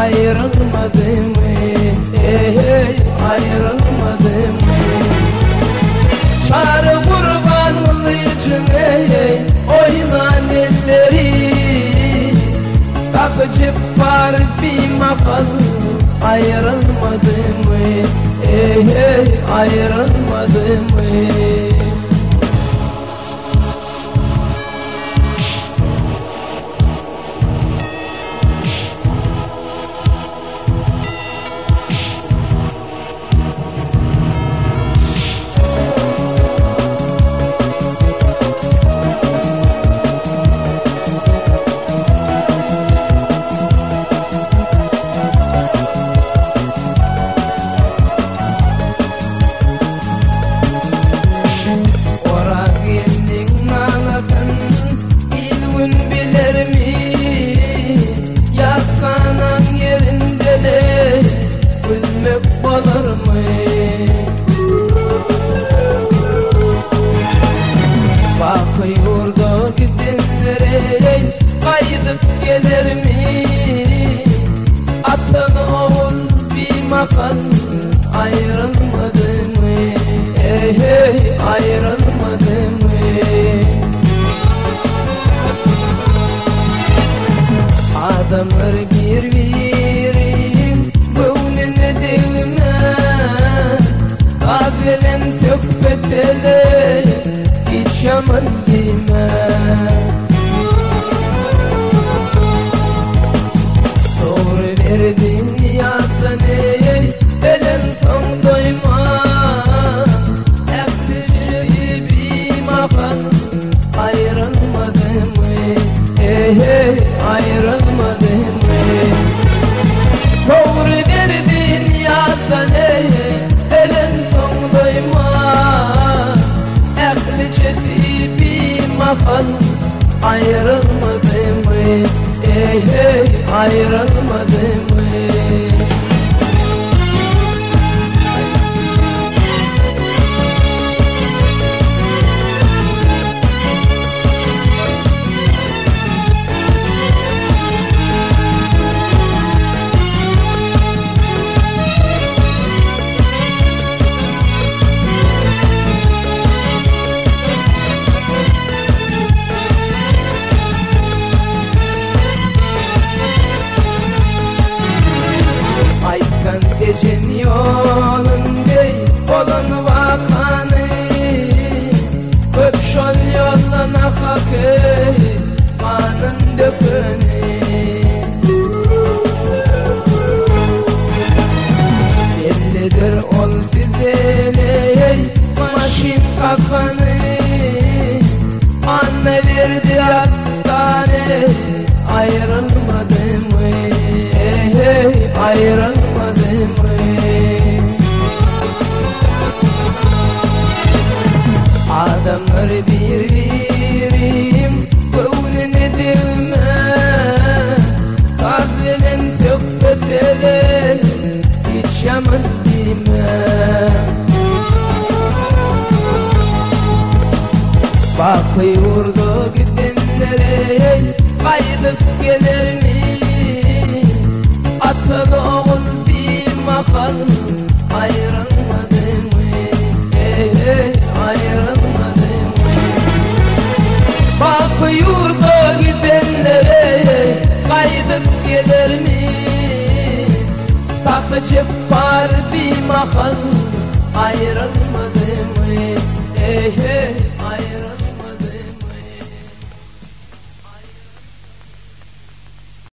Ayrılmadım, ayrılmadım. Çare kurbanlıcım, oynan elleri. Takıcıp var bir makal. Ayrılmadım, ayrılmadım. Bakıyordu gidenlere, kaydıp gelir mi? Atın oğul bir makan. Ayrılmadım, ayrılmadım. Adamlar bir birim gönlüne değme. Kadvelen tökbetele hiç yaman deme. Doğru verdin yattan elen son doyma. Eklici bir makan. Ayrılmadım, ayrılmadım. Doğru verdin yattan elen son doyma. Eklici bir makan. Ayrılmadım, ayrılmadım. Gecen yolunda olan vakanı, öpşol yoluna hakkı, kanın dökünü. Bellidir ol fideli, maşin kakanı. Anne verdi attanı, ayrılmadım, ayrılmadım. Adamlar bir birim gönlüne değme. Kadvelen tökbetele hiç Bakı yurdu gidenlere kaydıp gelir mi? Atıl oğul bir makal ayrılmadı mı? Ayrılmadı mı? Bakı yurdu gidenlere kaydıp gelir mi? Takıcı var bir makal ayrılmadı mı? Ayrılmadı mı?